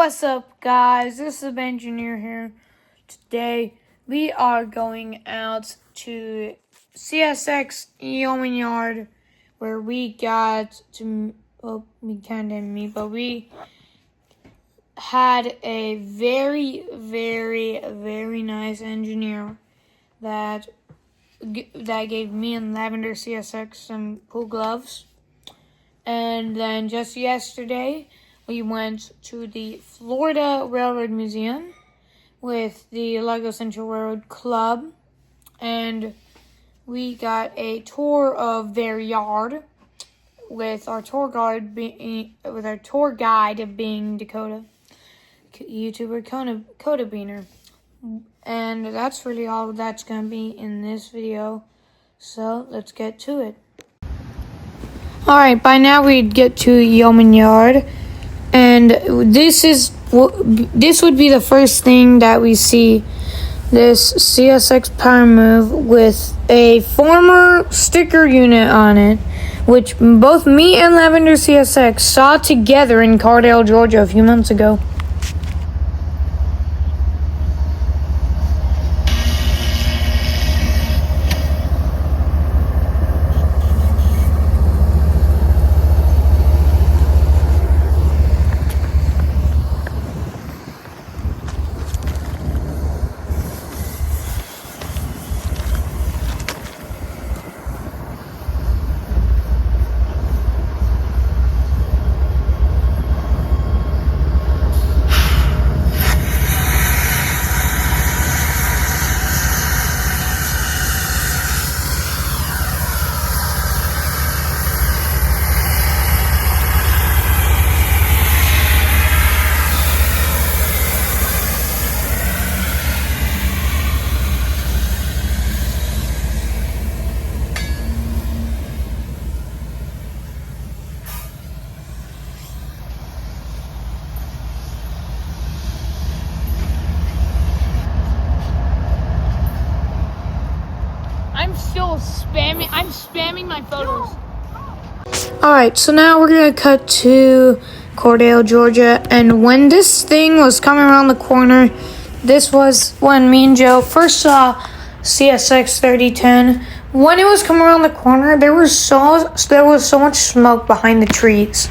What's up, guys? This is Engineer here. Today we are going out to CSX Yeoman Yard, where we got to. Well, we kind of meet, but we had a very, very, very nice engineer that gave me and Lavender CSX some cool gloves. And then just yesterday, we went to the Florida Railroad Museum with the Lego Central Railroad Club, and we got a tour of their yard with our tour guide being Dakota, YouTuber Coda Beaner. And that's really all that's going to be in this video. So let's get to it. Alright, by now we'd get to Yeoman Yard. And this would be the first thing that we see. This CSX Power Move with a former sticker unit on it, which both me and Lavender CSX saw together in Cardale, Georgia a few months ago. I'm spamming my photos. Alright, so now we're going to cut to Cardale, Georgia. And when this thing was coming around the corner, this was when me and Joe first saw CSX 3010. When it was coming around the corner, there was so much smoke behind the trees.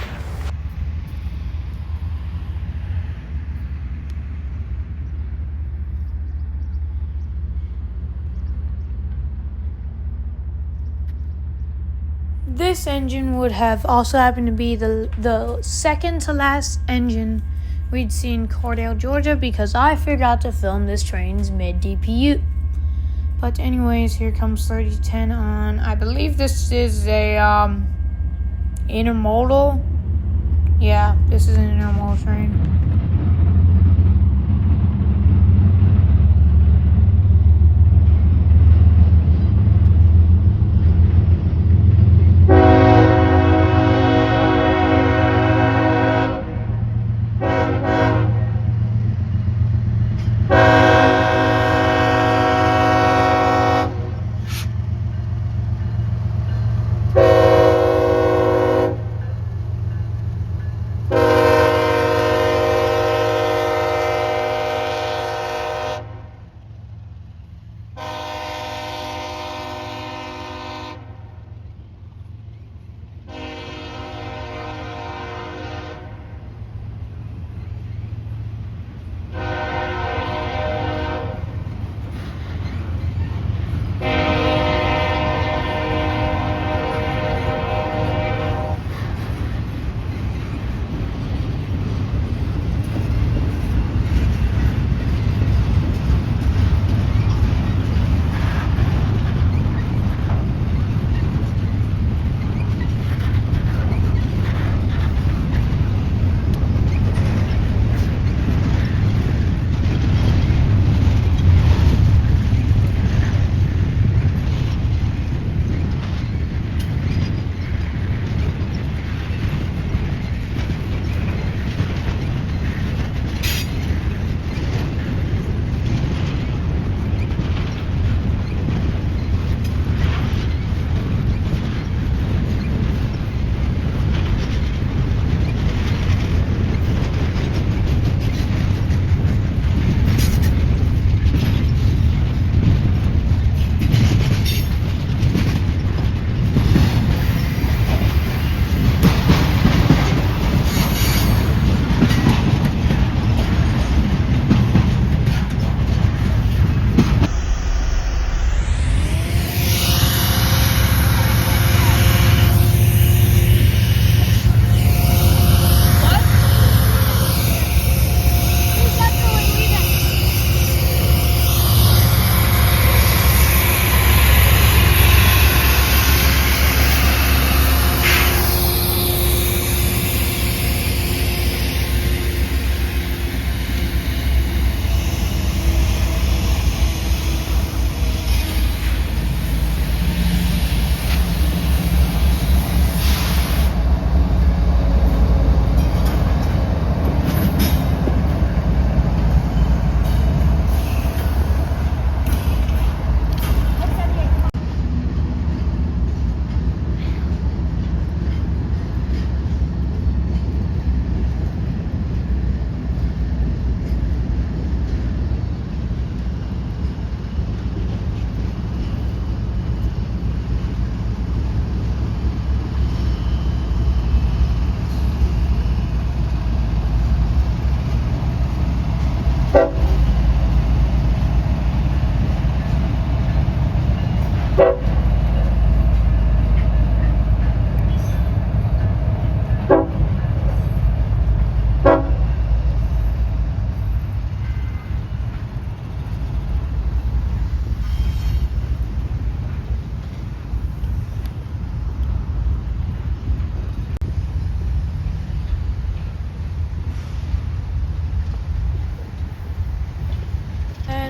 This engine would have also happened to be the second to last engine we'd seen in Cardale, Georgia, because I forgot to film this train's mid-DPU. But anyways, here comes 3010 on, I believe this is a intermodal. Yeah, this is an intermodal train.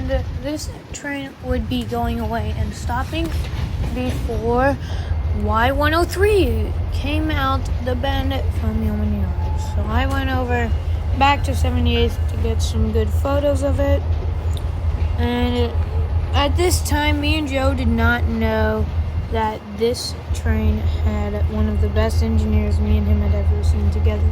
And this train would be going away and stopping before Y103 came out the bend from Yeoman Yard. So I went over back to 78th to get some good photos of it. And at this time, me and Joe did not know that this train had one of the best engineers me and him had ever seen together.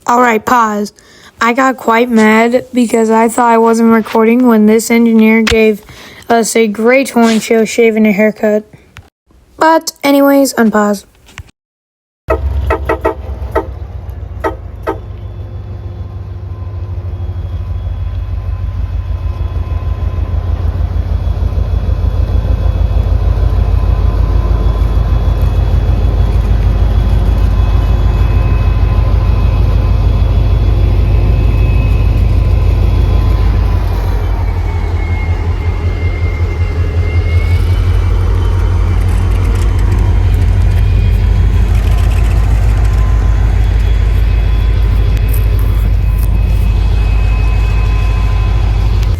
Alright, pause. I got quite mad because I thought I wasn't recording when this engineer gave us a great horn show shave and a haircut. But anyways, unpause.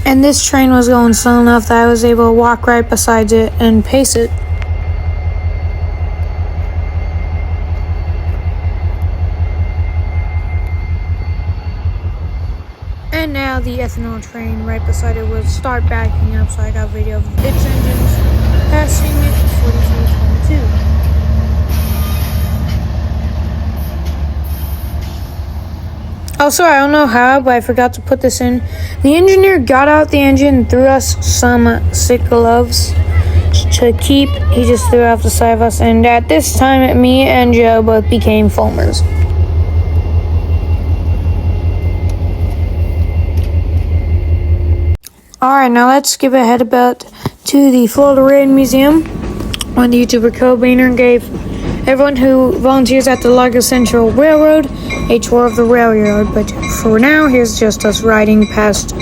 And this train was going slow enough that I was able to walk right beside it and pace it. And now the ethanol train right beside it would start backing up, so I got video of its engines passing it 4322. Oh, sorry, I don't know how, but I forgot to put this in. The engineer got out the engine and threw us some sick gloves to keep. He just threw off the side of us, and at this time, me and Joe both became foamers. Alright, now let's skip ahead a bit to the Florida Rail Museum, when the YouTuber Cobainer gave everyone who volunteers at the Largo Central Railroad a tour of the rail yard, but for now, here's just us riding past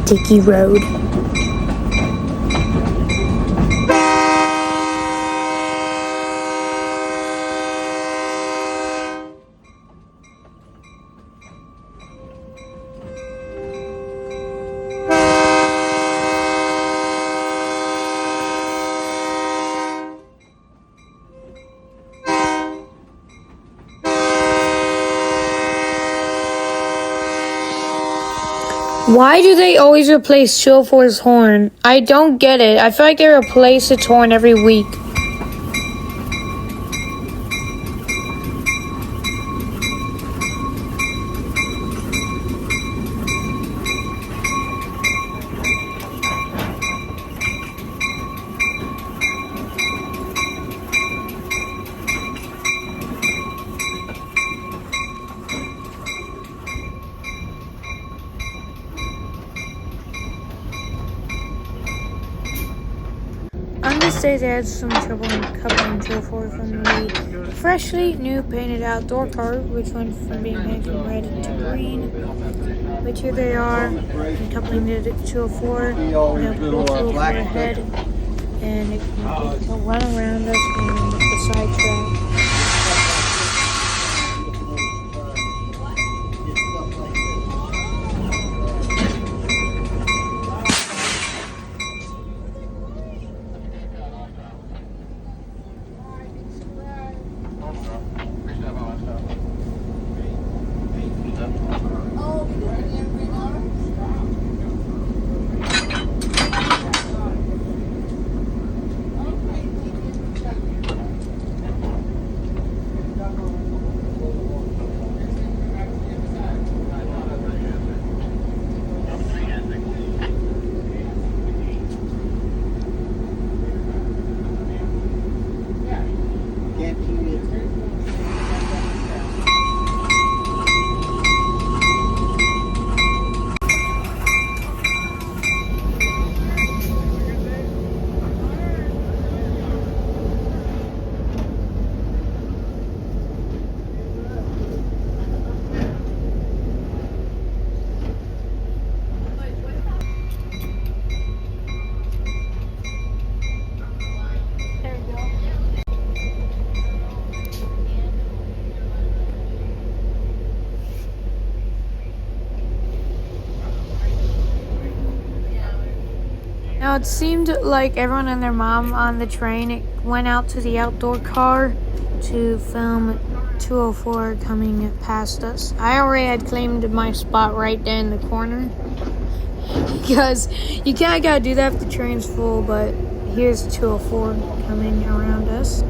Dickey Road. Why do they always replace 204's horn? I don't get it. I feel like they replace its horn every week. On this day, they had some trouble in coupling 204 from the freshly new painted outdoor car, which went from being painted from red to green. But here they are, coupling the 204. Now pull 204 ahead, and it can run around us and the side track. Now it seemed like everyone and their mom on the train went out to the outdoor car to film 204 coming past us. I already had claimed my spot right there in the corner because you kinda gotta do that if the train's full, but here's 204 coming around us.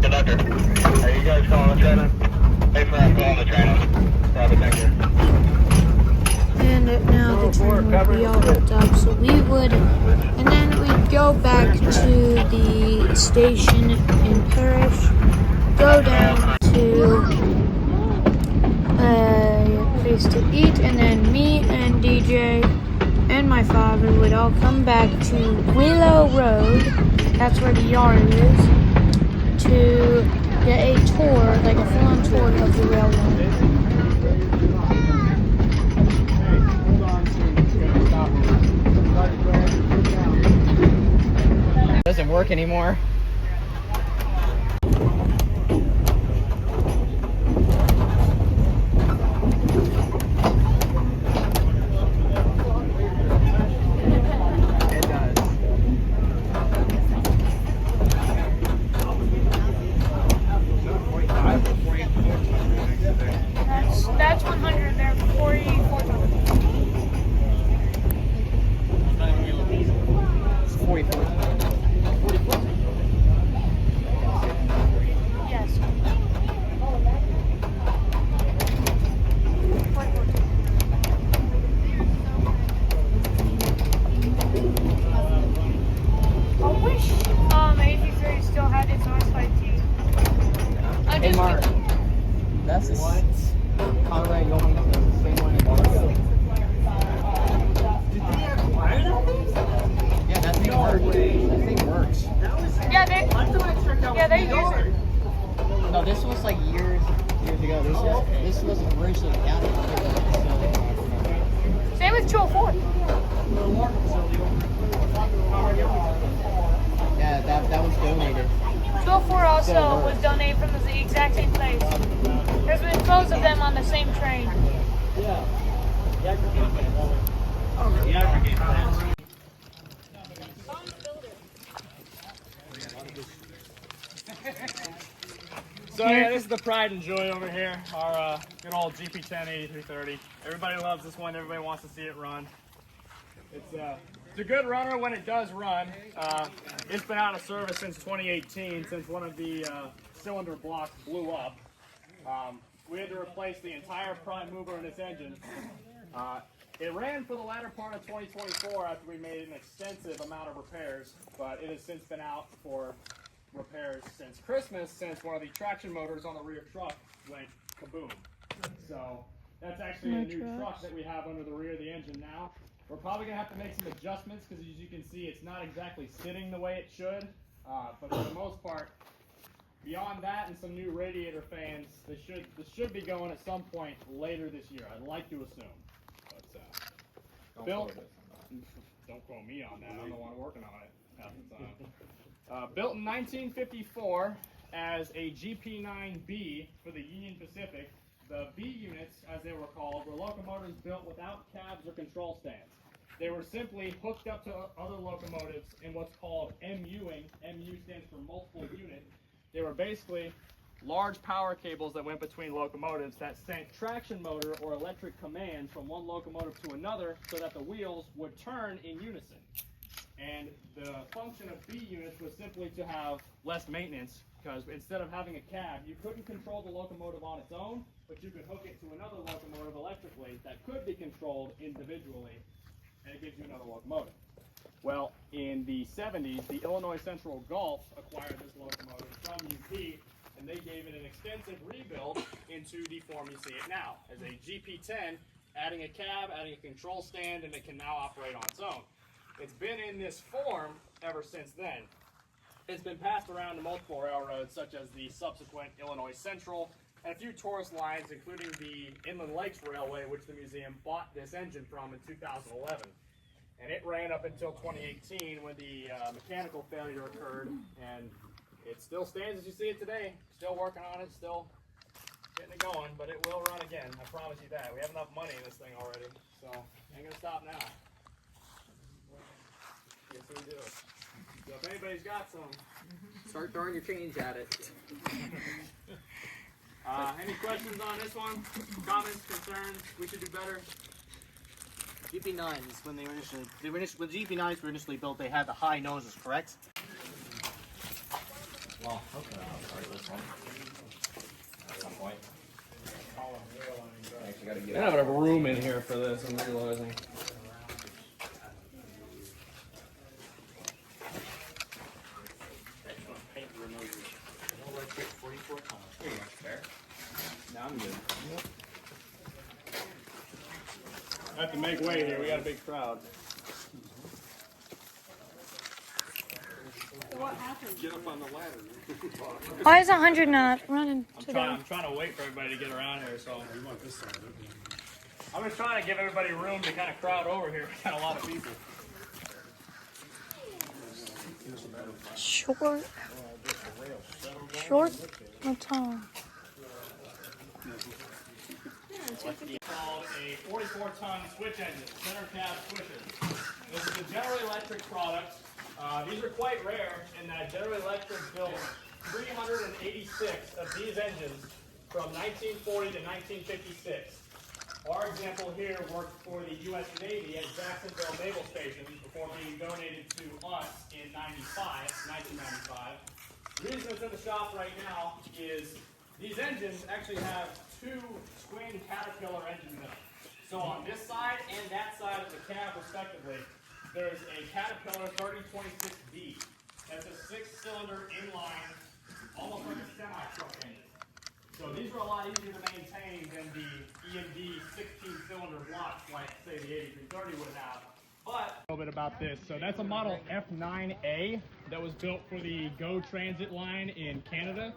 Conductor, are you guys calling the trainer? Hey, for calling the trainer. Roger, thank you. And now the train would be all hooked up, so we would, and then we'd go back to the station in Parrish, go down to a place to eat, and then me and DJ and my father would all come back to Willow Road, that's where the yard is, to get a tour, like a full-on tour of the railroad. Doesn't work anymore. That's 100 there, 44. 44. Yes. I wish 83 still had its North 5T. Hey Mark, that's a Conrad going to the same one in Marco. Yeah, that thing works. That thing works. Yeah, they use it. No, this was like years ago. This was originally counted. Same with 204. Yeah, that was donated. 204 also was donated from the exact same place. There's been photos of them on the same train. So yeah, this is the pride and joy over here, our good old GP10 8330. Everybody loves this one, everybody wants to see it run. It's a good runner when it does run. It's been out of service since 2018, since one of the cylinder blocks blew up. We had to replace the entire prime mover in its engine. It ran for the latter part of 2024 after we made an extensive amount of repairs, but it has since been out for repairs since Christmas, since one of the traction motors on the rear truck went kaboom. So that's actually a new truck that we have under the rear of the engine now. We're probably going to have to make some adjustments because, as you can see, it's not exactly sitting the way it should, but for the most part, beyond that and some new radiator fans, this should be going at some point later this year. I'd like to assume. But don't quote me on that. I'm the one working on it half the time. Built in 1954 as a GP9B for the Union Pacific, the B units, as they were called, were locomotives built without cabs or control stands. They were simply hooked up to other locomotives in what's called MUing. MU stands for multiple unit. They were basically large power cables that went between locomotives that sent traction motor or electric commands from one locomotive to another so that the wheels would turn in unison. And the function of B units was simply to have less maintenance, because instead of having a cab, you couldn't control the locomotive on its own. but you could hook it to another locomotive electrically that could be controlled individually, and it gives you another locomotive. Well, in the 70s, the Illinois Central Gulf acquired this locomotive from UP, and they gave it an extensive rebuild into the form you see it now, as a GP10, adding a cab, adding a control stand, and it can now operate on its own. It's been in this form ever since then. It's been passed around to multiple railroads, such as the subsequent Illinois Central, and a few tourist lines, including the Inland Lakes Railway, which the museum bought this engine from in 2011. And it ran up until 2018 when the mechanical failure occurred, and it still stands as you see it today. Still working on it, still getting it going, but it will run again. I promise you that. We have enough money in this thing already, so ain't gonna stop now. Yes, we do. So if anybody's got some, Start throwing your change at it. any questions on this one? Comments, concerns? We should do better. GP9s, when GP9s were initially built, they had the high noses, correct? Well, okay, I'll start this one. At some point. Actually gotta I get don't have enough room in here for this, I'm realizing. Paint removers. No red tape, 44 tons. pretty much there. No, I'm good. I have to make way here, we got a big crowd. Why is 100 not running today? I'm trying to wait for everybody to get around here, so. I'm just trying to give everybody room to kind of crowd over here. We got a lot of people. Short. Short or tall? It's called a 44-ton switch engine, center cab switcher. This is a General Electric product. These are quite rare in that General Electric built 386 of these engines from 1940 to 1956. Our example here worked for the U.S. Navy at Jacksonville Naval Station before being donated to us in 1995. The reason it's in the shop right now is these engines actually have two twin Caterpillar engines in them. So on this side and that side of the cab, respectively, there's a Caterpillar 3026B. That's a 6-cylinder inline, almost like a semi-truck engine. So these are a lot easier to maintain than the EMD 16-cylinder blocks like, say, the 8330 would have. But a little bit about this. So that's a model F9A that was built for the GO Transit line in Canada.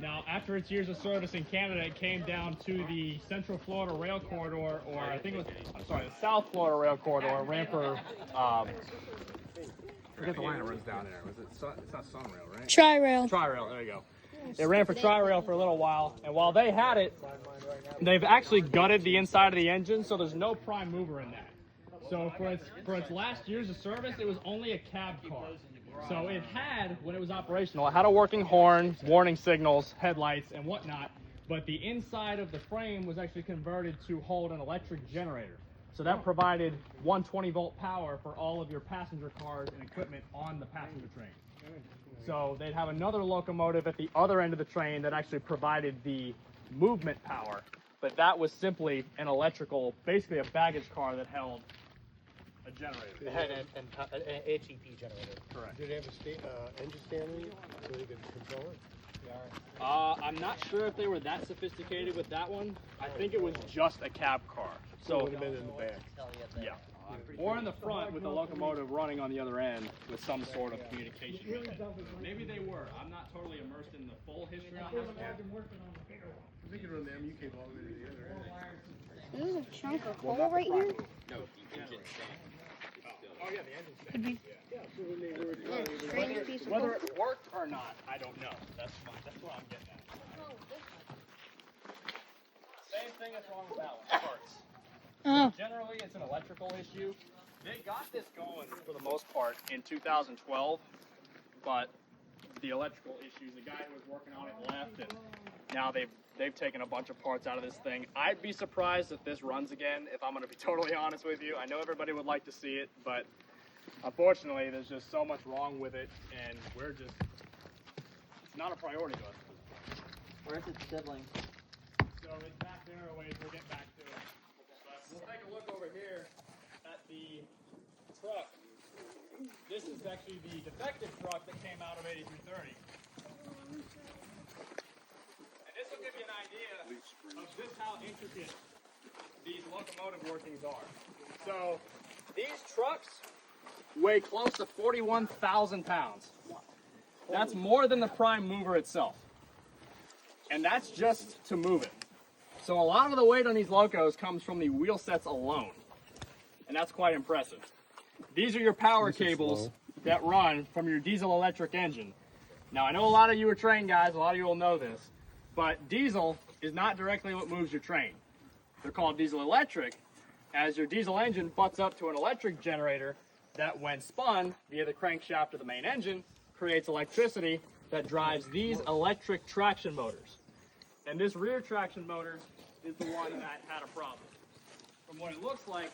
Now, after its years of service in Canada, it came down to the Central Florida Rail Corridor, or I think it was, the South Florida Rail Corridor, ran for, forget the line that runs down there. It's not Sunrail, right? Tri-rail. Tri-Rail, there you go. It ran for Tri-Rail for a little while, and while they had it, they've actually gutted the inside of the engine, so there's no prime mover in that. So for its last years of service, it was only a cab car. So it had, when it was operational, it had a working horn, warning signals, headlights, and whatnot, but the inside of the frame was actually converted to hold an electric generator. So that provided 120-volt power for all of your passenger cars and equipment on the passenger train. So they'd have another locomotive at the other end of the train that actually provided the movement power, but that was simply an electrical, basically a baggage car that held a generator. It had an HEP generator. Correct. Did it have a engine stand in it so they could control it? I'm not sure if they were that sophisticated with that one. I think it was just a cab car. So it So would have been in the back. yeah, or in the front with the locomotive running on the other end with some sort of communication method. Maybe they were. I'm not totally immersed in the full history on this one. They could run the MU cable all the way to the other end. There's a chunk of coal right here. Oh yeah, the engine's fixed. So when they were Strange piece of Whether coal. it worked or not, I don't know. That's what I'm getting at. Same thing that's wrong with that one, parts. Oh. Generally, it's an electrical issue. They got this going for the most part in 2012, but the electrical issues, the guy who was working on it left, and now they've taken a bunch of parts out of this thing. I'd be surprised if this runs again, if I'm going to be totally honest with you. I know everybody would like to see it, but unfortunately, there's just so much wrong with it, and it's not a priority to us. Where's its sibling? So it's back there a ways, we'll get back to it. But we'll take a look over here at the truck. This is actually the defective truck that came out of 8330. And this will give you an idea of just how intricate these locomotive workings are. So these trucks weigh close to 41,000 pounds. That's more than the prime mover itself. And that's just to move it. So a lot of the weight on these locos comes from the wheel sets alone. And that's quite impressive. These are your power cables that run from your diesel electric engine. Now I know a lot of you are train guys, a lot of you will know this, but diesel is not directly what moves your train. They're called diesel electric, as your diesel engine butts up to an electric generator that, when spun via the crankshaft of the main engine, creates electricity that drives these electric traction motors. And this rear traction motor is the one that had a problem. From what it looks like,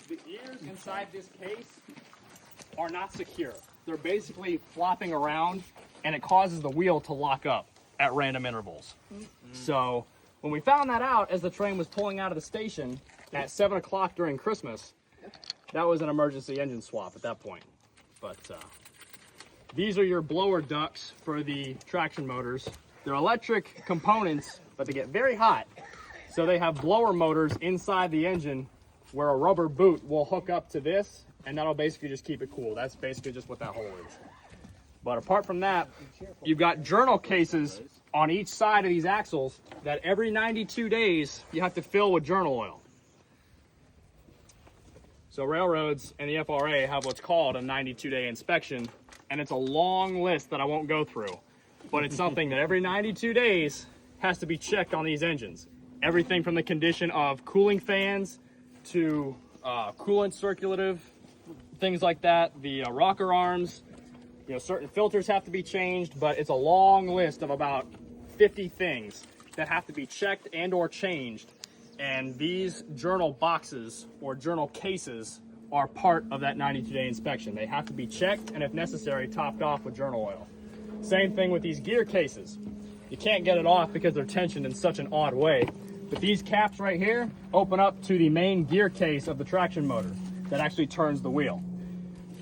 the gears inside this case are not secure. They're basically flopping around, and it causes the wheel to lock up at random intervals. So when we found that out as the train was pulling out of the station at 7 o'clock during Christmas, that was an emergency engine swap at that point. But these are your blower ducts for the traction motors. They're electric components, but they get very hot. So they have blower motors inside the engine where a rubber boot will hook up to this, and that'll basically just keep it cool. That's basically just what that hole is. But apart from that, you've got journal cases on each side of these axles that every 92 days you have to fill with journal oil. So railroads and the FRA have what's called a 92-day inspection, and it's a long list that I won't go through. But it's something that every 92 days has to be checked on these engines. Everything from the condition of cooling fans to coolant circulative, things like that, the rocker arms, certain filters have to be changed, but it's a long list of about 50 things that have to be checked and or changed. And these journal boxes or journal cases are part of that 92-day inspection. They have to be checked and, if necessary, topped off with journal oil. Same thing with these gear cases. You can't get it off because they're tensioned in such an odd way. But these caps right here open up to the main gear case of the traction motor that actually turns the wheel.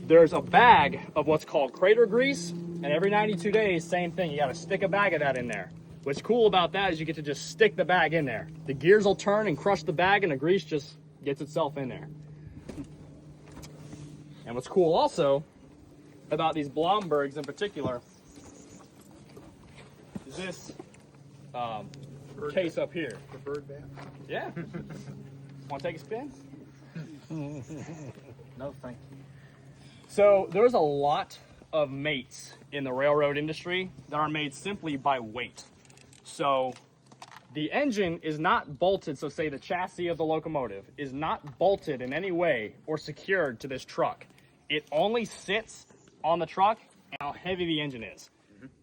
There's a bag of what's called crater grease, and every 92 days, same thing. You got to stick a bag of that in there. What's cool about that is you get to just stick the bag in there. The gears will turn and crush the bag, and the grease just gets itself in there. And what's cool also about these Blombergs in particular is this case up here. The bird bath. Yeah. Want to take a spin? No, thank you. So there's a lot of mates in the railroad industry that are made simply by weight. So the engine is not bolted, so say the chassis of the locomotive is not bolted in any way or secured to this truck. It only sits on the truck and how heavy the engine is.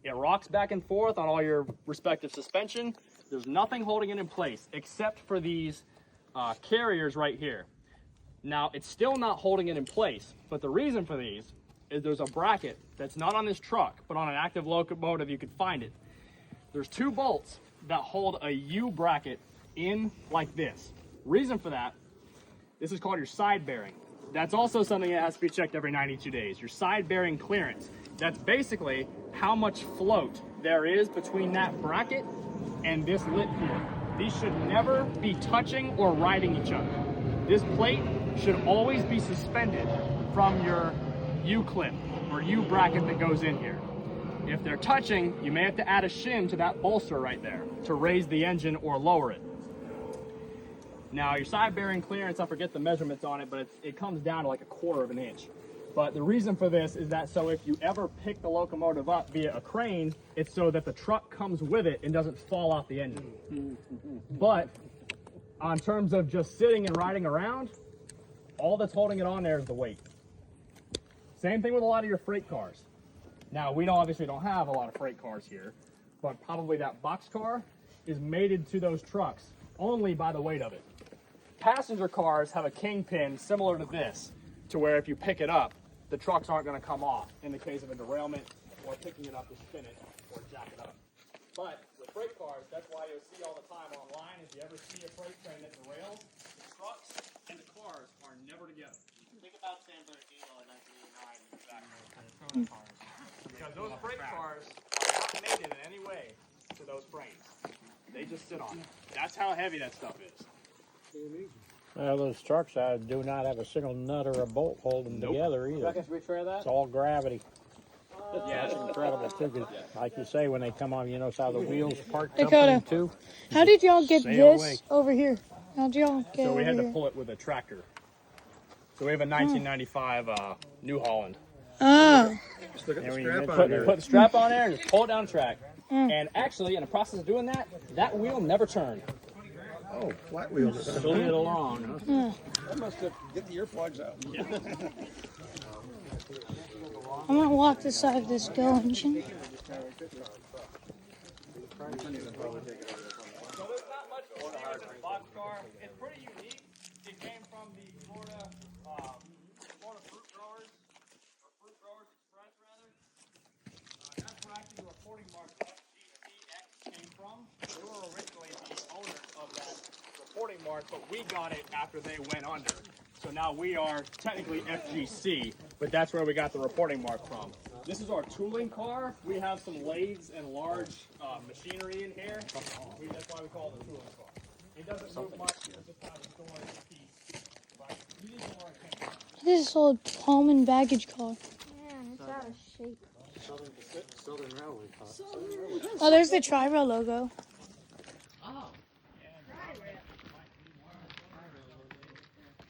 It rocks back and forth on all your respective suspension. There's nothing holding it in place except for these carriers right here. Now, it's still not holding it in place, but the reason for these is there's a bracket that's not on this truck, but on an active locomotive you could find it. There's two bolts that hold a U bracket in like this. Reason for that, this is called your side bearing. That's also something that has to be checked every 92 days. Your side bearing clearance. That's basically how much float there is between that bracket and this lip here. These should never be touching or riding each other. This plate should always be suspended from your U-clip or U-bracket that goes in here. If they're touching, you may have to add a shim to that bolster right there to raise the engine or lower it. Now, your side bearing clearance, I forget the measurements on it, but it comes down to like 1/4 of an inch. But the reason for this is that so if you ever pick the locomotive up via a crane, it's so that the truck comes with it and doesn't fall off the engine. But on terms of just sitting and riding around, all that's holding it on there is the weight. Same thing with a lot of your freight cars. Now, we obviously don't have a lot of freight cars here, but probably that boxcar is mated to those trucks only by the weight of it. Passenger cars have a kingpin similar to this, to where if you pick it up, the trucks aren't going to come off in the case of a derailment or picking it up to spin it or jack it up. But with freight cars, that's why you'll see all the time online, if you ever see a freight train that derails, the trucks and the cars are never together. Think about San Bernardino in 1989. Exactly. Because those freight cars are not mated in any way to those frames. They just sit on them. That's how heavy that stuff is. Those trucks do not have a single nut or a bolt holding them together either. Rebecca, should we try that? It's all gravity. Yeah, That's incredible too. 'Cause like you say, when they come on, you notice how the wheels parked Dakota. up too. How did y'all get Sail this away. over here? How'd y'all get So we over had to here? pull it with a tractor. So we have a 1995 New Holland. Oh. Just look at the And when you strap put- on there. Put the strap on there and just pull it down the track. And actually, in the process of doing that, that wheel never turned. Oh, flat wheels. Slid it along. Huh? I must have get the earplugs out. I'm gonna walk the side of this go engine. So there's not much to see with this box car. It's pretty unique. It came from the Florida Fruit Growers, or Fruit Growers Express rather. That's where actually the reporting mark FGCX came from. They were originally the owners of that reporting mark, but we got it after they went under. So now we are technically FGC, but that's where we got the reporting mark from. This is our tooling car. We have some lathes and large machinery in here. That's why we call it a tooling car. It doesn't move much. It's just kind of a storage piece. But you need to know where it came from. This is old Pullman baggage car. Man, it's out of shape. Southern Railway. Oh, there's the Tri-Rail logo.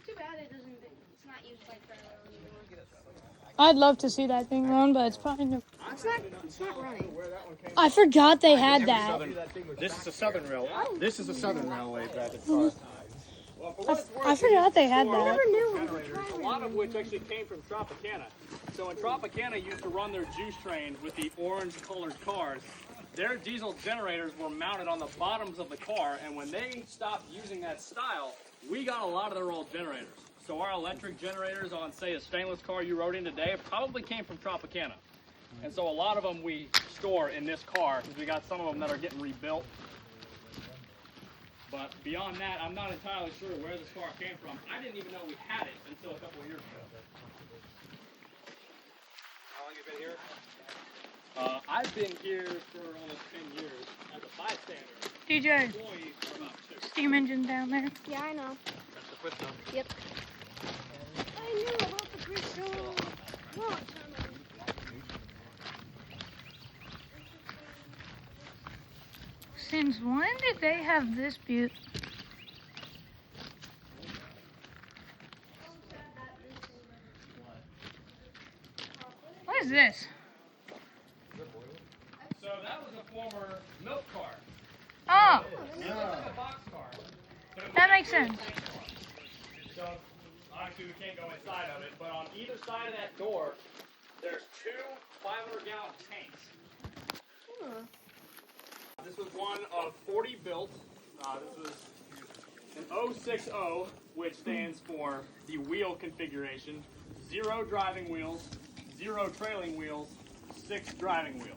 Too bad it's not used like that anymore. I'd love to see that thing run, but it's probably no. It's not running. I forgot they had that. This is a Southern Rail. This is a Southern Railway baggage car. I forgot they had that. Generators, a lot of which actually came from Tropicana. So when Tropicana used to run their juice trains with the orange-colored cars, their diesel generators were mounted on the bottoms of the car, and when they stopped using that style, we got a lot of their old generators. So our electric generators on, say, a stainless car you rode in today probably came from Tropicana. And so a lot of them we store in this car, because we got some of them that are getting rebuilt. But beyond that, I'm not entirely sure where this car came from. I didn't even know we had it until a couple of years ago. How long you been here? I've been here for almost 10 years as a bystander. DJ, Employee for about 2. steam engine down there. Yeah, I know. That's the quick number. Yep. I knew about the crystal. What? Since when did they have this butte? What is this? So that was a former milk car. Oh, It looks like a box car. But it that was makes sense. So obviously we can't go inside of it, but on either side of that door, there's 2 500-gallon tanks. This was one of 40 built. This was an 060, which stands for the wheel configuration. 0 driving wheels, 0 trailing wheels, 6 driving wheels.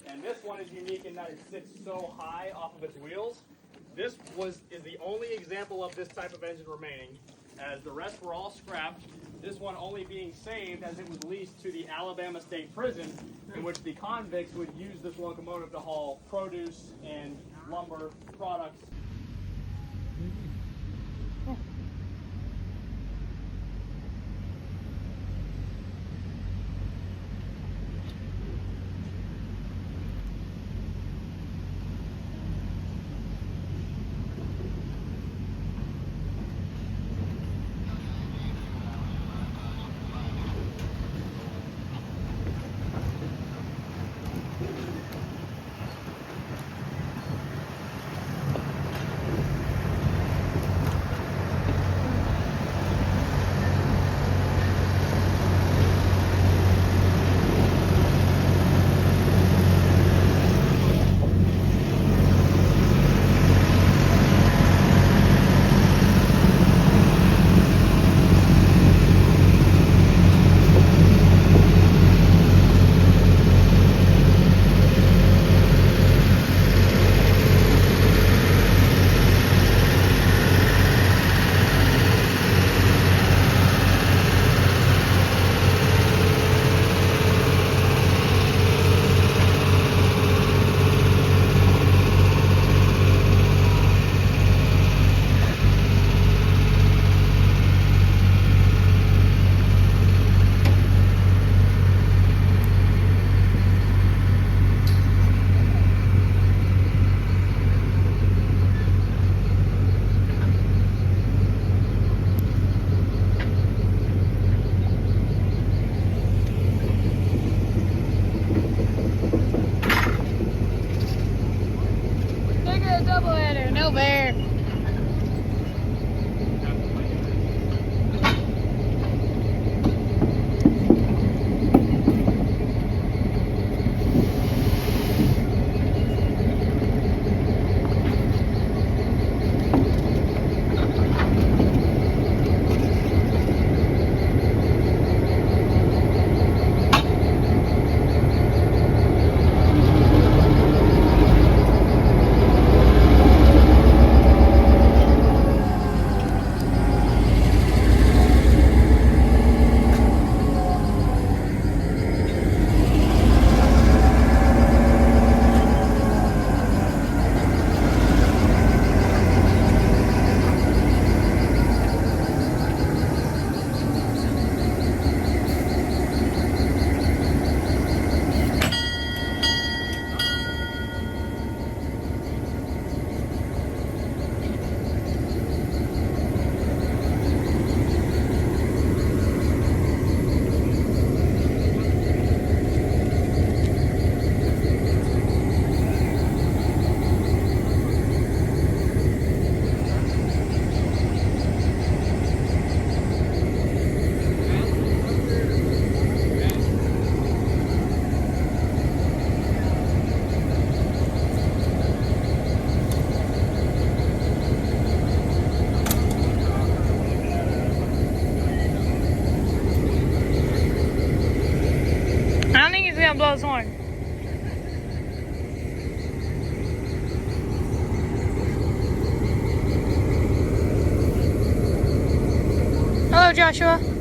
And this one is unique in that it sits so high off of its wheels. This is the only example of this type of engine remaining, as the rest were all scrapped. This one only being saved as it was leased to the Alabama State Prison, in which the convicts would use this locomotive to haul produce and lumber products. gonna blow his horn. Hello, Joshua.